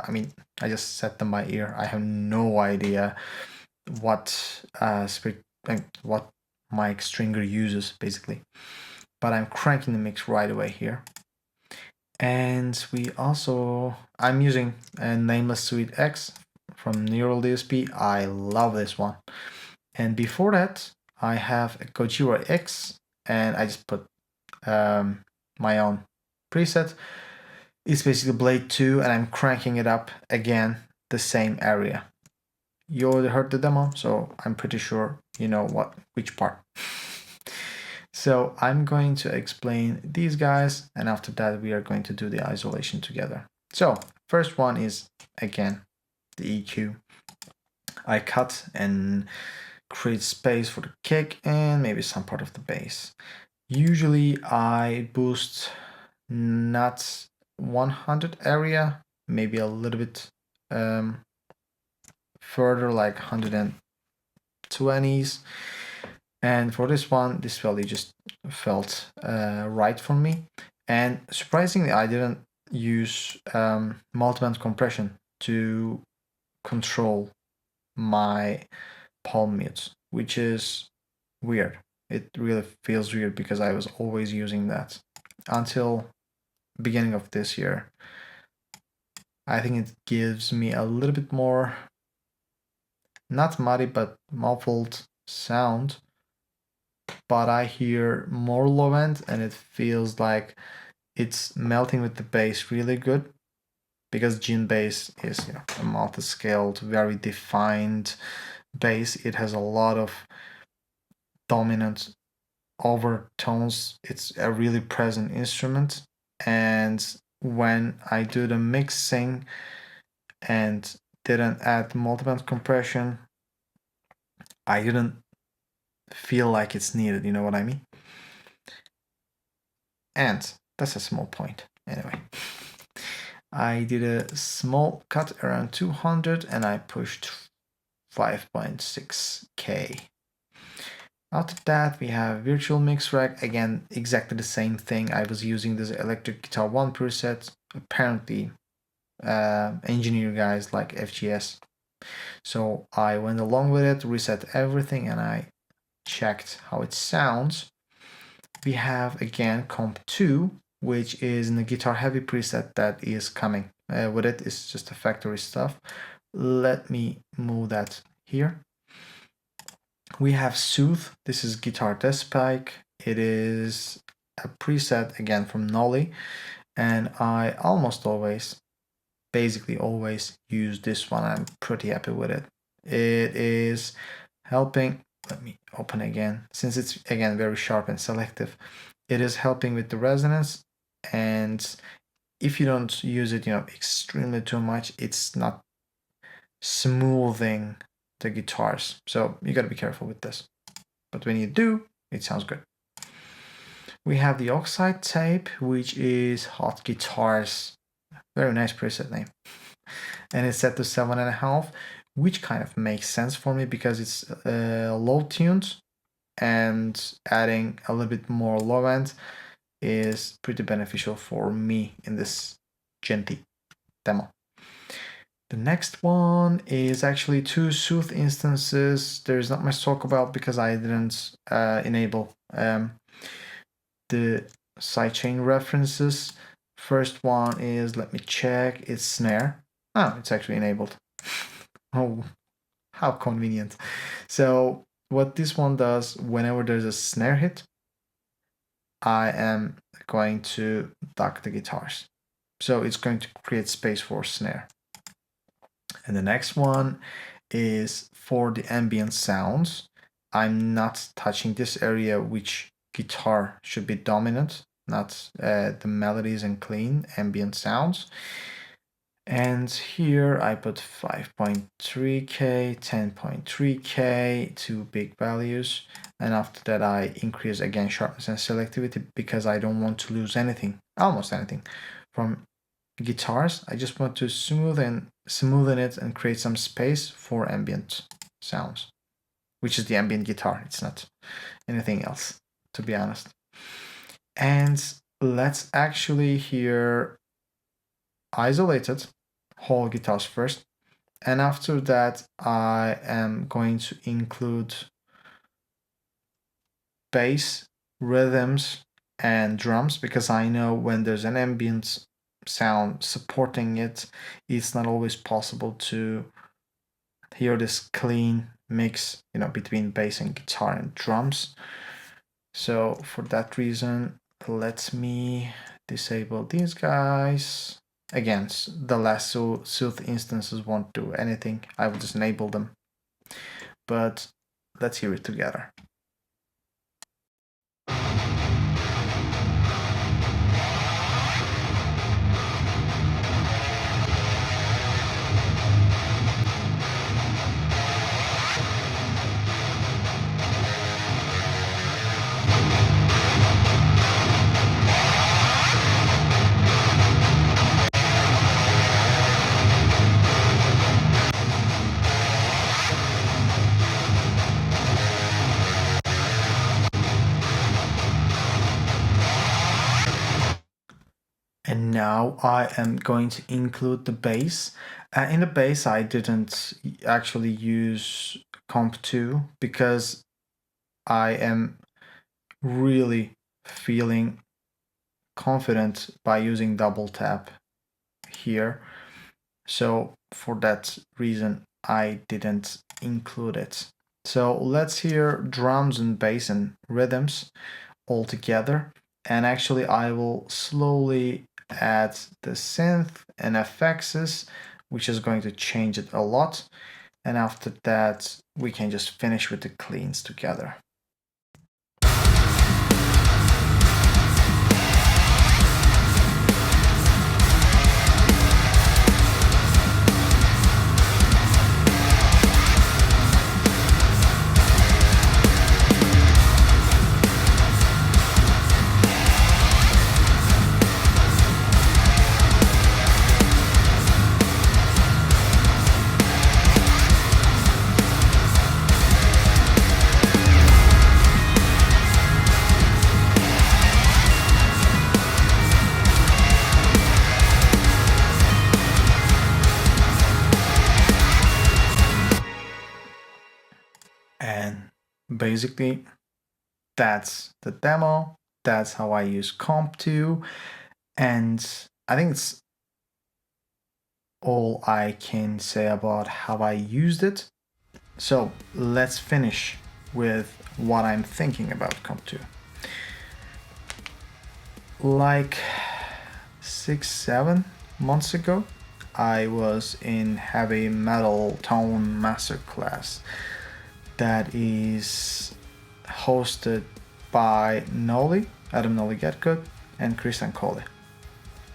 I mean, I just set them by ear. I have no idea what what mic stringer uses basically, but I'm cranking the mix right away here. And I'm using a Nameless Suite X from Neural DSP. I love this one. And before that, I have a Gojira X, and I just put my own preset. It's basically Blade 2, and I'm cranking it up again, the same area. You already heard the demo, so I'm pretty sure you know which part. So I'm going to explain these guys, and after that we are going to do the isolation together. So first one is, again, the EQ. I cut and create space for the kick and maybe some part of the bass. Usually I boost not 100 area, maybe a little bit further, like 120s, And for this one, this value just felt right for me. And surprisingly, I didn't use multiband compression to control my palm mutes, which is weird. It really feels weird because I was always using that until beginning of this year. I think it gives me a little bit more, not muddy, but muffled sound. But I hear more low end and it feels like it's melting with the bass really good, because Gin bass is, you know, a multi-scaled, very defined bass. It has a lot of dominant overtones. It's a really present instrument. And when I do the mixing and didn't add multiband compression, I didn't feel like it's needed, you know what I mean? And that's a small point. Anyway, I did a small cut around 200 and I pushed 5.6K. After that, we have virtual mix rack. Again, exactly the same thing. I was using this electric guitar 1 preset. Apparently, engineer guys like FGS. So I went along with it, reset everything, and I checked how it sounds. We have again comp 2, which is in the guitar heavy preset that is coming with it. It's just a factory stuff. Let me move that here. We have Soothe. This is guitar test spike. It is a preset again from Nolly, and I almost always, basically always use this one. I'm pretty happy with it. It is helping. Let me open again, since it's again very sharp and selective. It is helping with the resonance, and if you don't use it, you know, extremely too much, it's not smoothing the guitars. So you gotta be careful with this. But when you do, it sounds good. We have the Oxide tape, which is Hot Guitars. Very nice preset name. And it's set to 7.5, which kind of makes sense for me because it's low tuned, and adding a little bit more low end is pretty beneficial for me in this Genty demo. The next one is actually 2 Soothe instances. There's not much to talk about because I didn't enable the sidechain references. First one is, let me check, it's Snare. Oh, it's actually enabled. Oh, how convenient. So what this one does, whenever there's a snare hit, I am going to duck the guitars. So it's going to create space for snare. And the next one is for the ambient sounds. I'm not touching this area, which guitar should be dominant, not the melodies and clean ambient sounds. And here I put 5.3K, 10.3K, 2 big values. And after that I increase again sharpness and selectivity because I don't want to lose anything, almost anything, from guitars. I just want to smoothen it and create some space for ambient sounds, which is the ambient guitar. It's not anything else, to be honest. And let's actually hear isolated whole guitars first, and after that I am going to include bass, rhythms, and drums, because I know when there's an ambient sound supporting it, it's not always possible to hear this clean mix, you know, between bass and guitar and drums. So for that reason, let me disable these guys. Again, the last Soothe instances won't do anything. I will just enable them. But let's hear it together. now I am going to include the bass. In the bass, I didn't actually use Comp 2 because I am really feeling confident by using double tap here. So for that reason, I didn't include it. So let's hear drums and bass and rhythms all together. And actually, I will slowly add the synth and effects, which is going to change it a lot. And after that, we can just finish with the cleans together. And basically, that's the demo. That's how I use Comp 2. And I think it's all I can say about how I used it. So let's finish with what I'm thinking about Comp 2. Like 6-7 months ago, I was in heavy metal tone masterclass that is hosted by Nolly, Adam Nolly Getgood, and Christian Cole.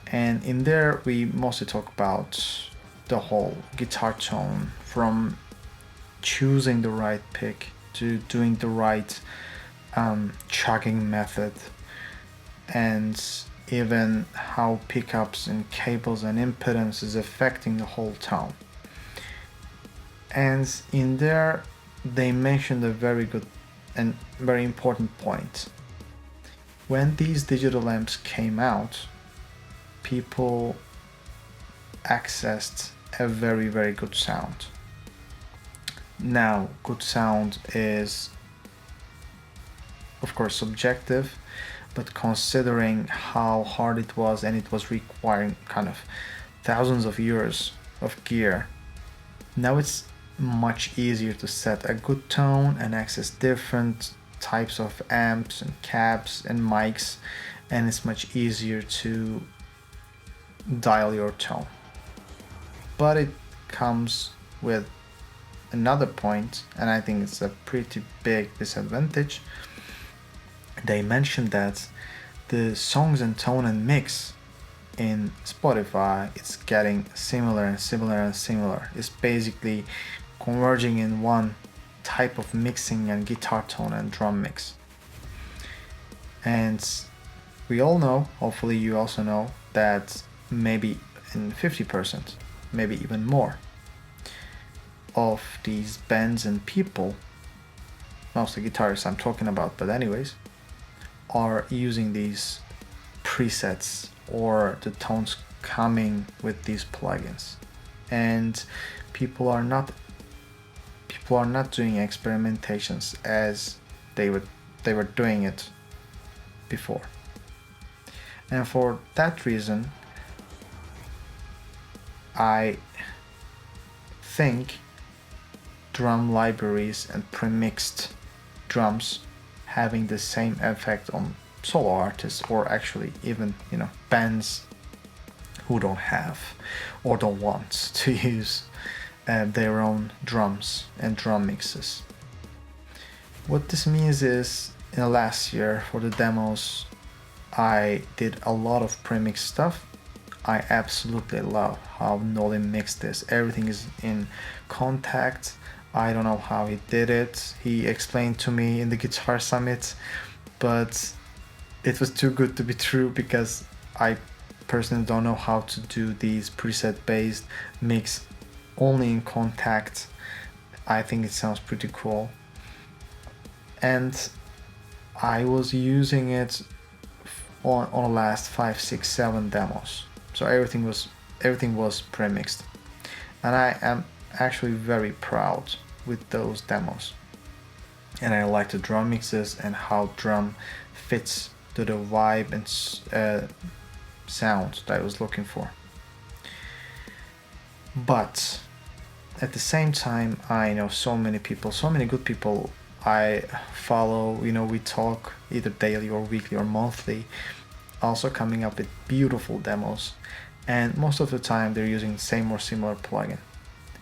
And in there, we mostly talk about the whole guitar tone, from choosing the right pick to doing the right chugging method, and even how pickups and cables and impedance is affecting the whole tone. And in there, they mentioned a very good and very important point. When these digital amps came out, people accessed a very, very good sound. Now, good sound is, of course, subjective, but considering how hard it was and it was requiring kind of thousands of euros of gear, now it's much easier to set a good tone and access different types of amps and cabs and mics, and it's much easier to dial your tone. But it comes with another point, and I think it's a pretty big disadvantage. They mentioned that the songs and tone and mix in Spotify, it's getting similar and similar and similar. It's basically converging in one type of mixing and guitar tone and drum mix. And we all know, hopefully you also know, that maybe in 50%, maybe even more, of these bands and people, mostly guitarists I'm talking about, but anyways, are using these presets or the tones coming with these plugins, and people are not doing experimentations as they were doing it before. And for that reason, I think drum libraries and premixed drums having the same effect on solo artists, or actually even bands who don't have or don't want to use their own drums and drum mixes. What this means is, in the last year for the demos, I did a lot of premix stuff. I absolutely love how Nolly mixed this. Everything is in contact. I don't know how he did it. He explained to me in the Guitar Summit, but it was too good to be true, because I personally don't know how to do these preset-based mix only in contact. I think it sounds pretty cool. And I was using it on the last 5, 6, 7 demos. So everything was pre-mixed, and I am actually very proud with those demos. And I like the drum mixes and how drum fits to the vibe and sound that I was looking for. But at the same time, I know so many people, so many good people I follow, we talk either daily or weekly or monthly, also coming up with beautiful demos, and most of the time they're using the same or similar plugin.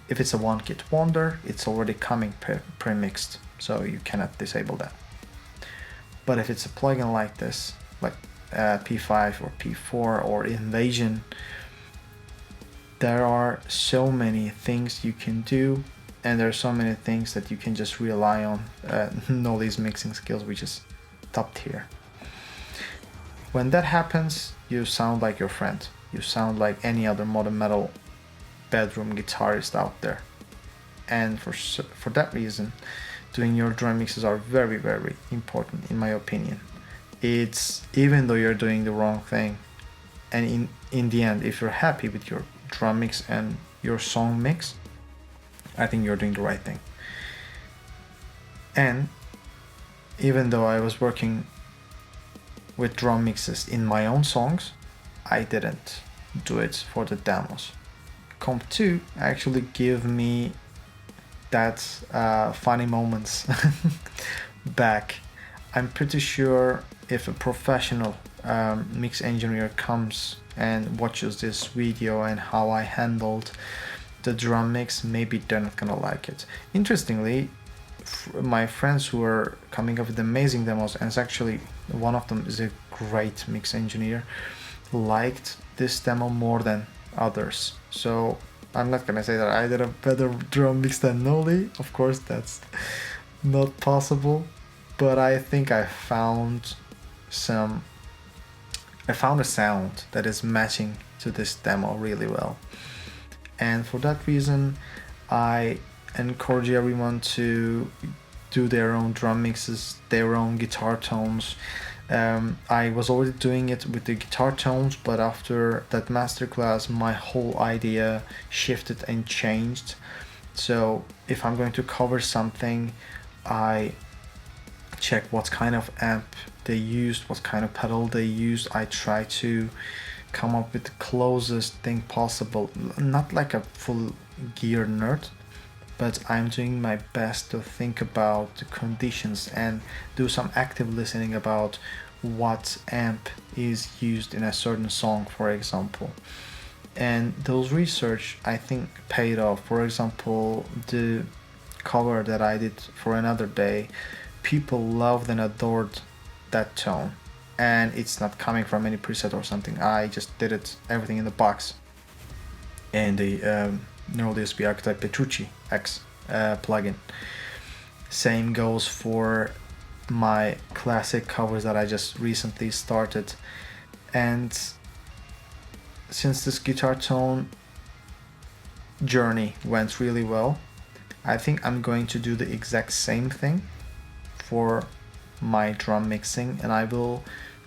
If it's a one kit wonder, it's already coming pre-mixed, so you cannot disable that. But if it's a plugin like this, like P5 or P4 or Invasion, there are so many things you can do, and there are so many things that you can just rely on. Know these mixing skills, which is top tier. When that happens, you sound like your friend. You sound like any other modern metal bedroom guitarist out there. And for that reason, doing your drum mixes are very, very important in my opinion. It's even though you're doing the wrong thing, and in the end, if you're happy with your drum mix and your song mix, I think you're doing the right thing. And even though I was working with drum mixes in my own songs, I didn't do it for the demos. Comp 2 actually give me that funny moments back. I'm pretty sure if a professional mix engineer comes and watches this video and how I handled the drum mix, maybe they're not gonna like it. Interestingly, my friends who are coming up with amazing demos, and it's actually one of them is a great mix engineer, liked this demo more than others. So I'm not gonna say that I did a better drum mix than Noli. Of course, that's not possible. But I think I found a sound that is matching to this demo really well. And for that reason, I encourage everyone to do their own drum mixes, their own guitar tones. I was already doing it with the guitar tones, but after that masterclass, my whole idea shifted and changed. So if I'm going to cover something, I check what kind of amp they used, what kind of pedal they used. I try to come up with the closest thing possible. Not like a full gear nerd, but I'm doing my best to think about the conditions and do some active listening about what amp is used in a certain song, for example. And those research, I think, paid off. For example, the cover that I did for Another Day, people loved and adored that tone. And it's not coming from any preset or something. I just did it, everything in the box. And the Neural DSP Archetype Petrucci X plugin. Same goes for my classic covers that I just recently started. And since this guitar tone journey went really well, I think I'm going to do the exact same thing for my drum mixing, and I will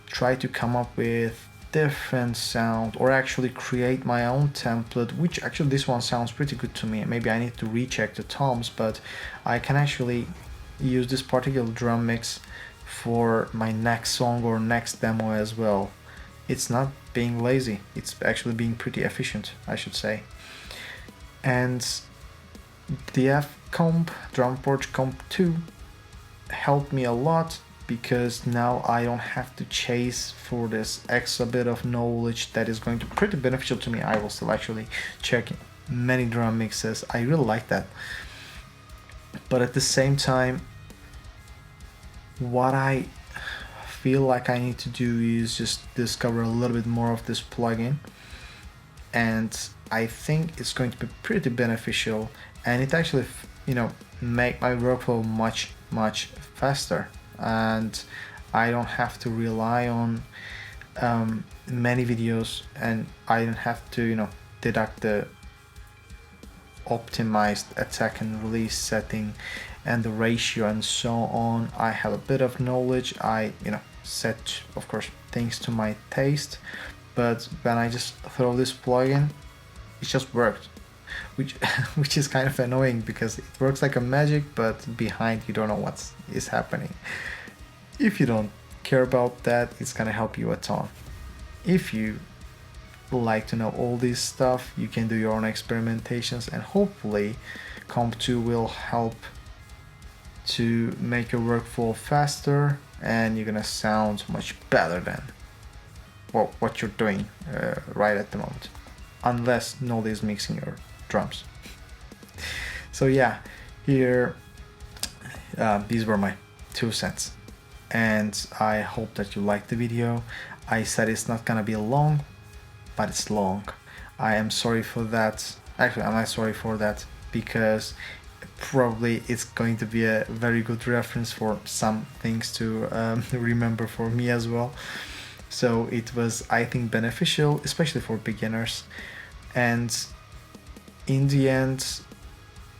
try to come up with different sound, or actually create my own template, which actually this one sounds pretty good to me. Maybe I need to recheck the toms, but I can actually use this particular drum mix for my next song or next demo as well. It's not being lazy, it's actually being pretty efficient, I should say. And the comp, drumforge comp 2 helped me a lot, because now I don't have to chase for this extra bit of knowledge that is going to be pretty beneficial to me. I will still actually check many drum mixes. I really like that. But at the same time, what I feel like I need to do is just discover a little bit more of this plugin, and I think it's going to be pretty beneficial, and it actually, make my workflow much faster, and I don't have to rely on many videos, and I don't have to deduct the optimized attack and release setting and the ratio and so on. I have a bit of knowledge. I set, of course, things to my taste, but when I just throw this plugin, it just worked, which which is kind of annoying because it works like a magic, but behind you don't know what is happening. If you don't care about that, it's gonna help you a ton. If you like to know all this stuff, you can do your own experimentations, and hopefully Comp 2 will help to make your workflow faster, and you're gonna sound much better than what you're doing right at the moment, unless nobody is mixing your drums. So yeah, here these were my 2 cents, and I hope that you liked the video. I said it's not gonna be long, but it's long. I am sorry for that. Actually, I'm not sorry for that, because probably it's going to be a very good reference for some things to remember for me as well. So it was, I think, beneficial, especially for beginners. And in the end,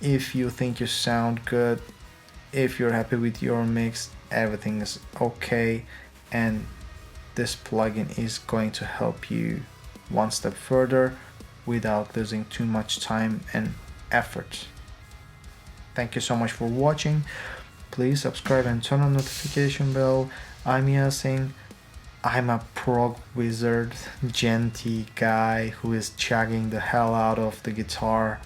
if you think you sound good, if you're happy with your mix, everything is okay, and this plugin is going to help you one step further without losing too much time and effort. Thank you so much for watching. Please subscribe and turn on notification bell. I'm Yasin. I'm a prog wizard, genty guy who is chugging the hell out of the guitar,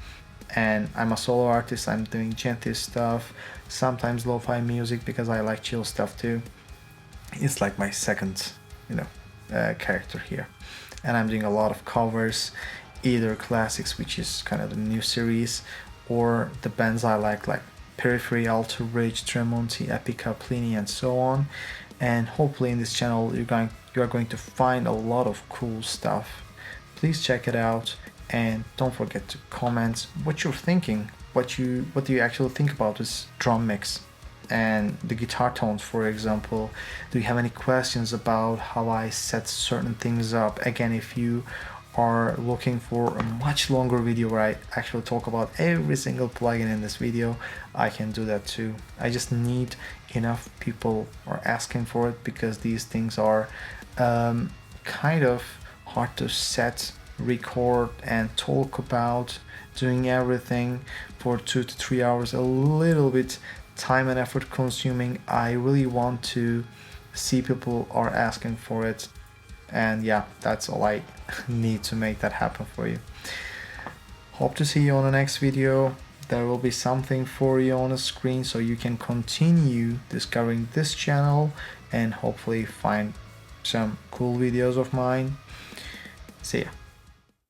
and I'm a solo artist. I'm doing genty stuff, sometimes lo-fi music because I like chill stuff too. It's like my second, character here. And I'm doing a lot of covers, either classics, which is kind of the new series, or the bands I like Periphery, Alter Bridge, Tremonti, Epica, Pliny, and so on. And hopefully in this channel you are going to find a lot of cool stuff. Please check it out, and don't forget to comment what you're thinking, what do you actually think about this drum mix and the guitar tones, for example. Do you have any questions about how I set certain things up? Again, if you are looking for a much longer video where I actually talk about every single plugin in this video, I can do that too. I just need enough people are asking for it, because these things are kind of hard to set, record, and talk about. Doing everything for 2 to 3 hours, a little bit time and effort consuming. I really want to see people are asking for it, and yeah, that's all I need to make that happen for you. Hope to see you on the next video. There will be something for you on the screen so you can continue discovering this channel and hopefully find some cool videos of mine. See ya.